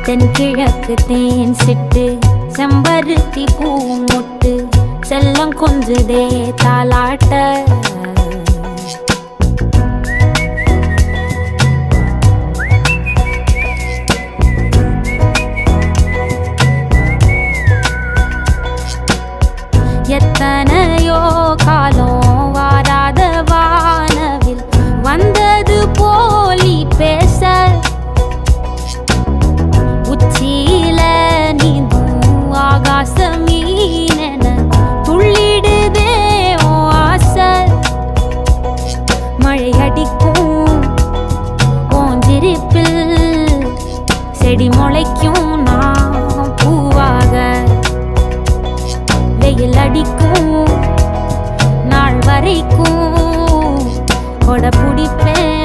தென்கிழக்கு தேன் சிட்டு செம்பருத்தி பூ முட்டு செல்லம் கொஞ்சுதே தாலாட்ட எத்தனையோ காலம் வாராத வானவில் வந்தது போலி பேச உச்சியில நீந்தும் ஆகாச மீனென துள்ளிடுதே ஓ ஆசை மழை அடிக்கும் ஓஞ்சிருப்பில் செடி முளைக்கும் நான் பூவாக வெயில் அடிக்கும் நாள் வரைக்கும் கொடை பிடிப்பேன்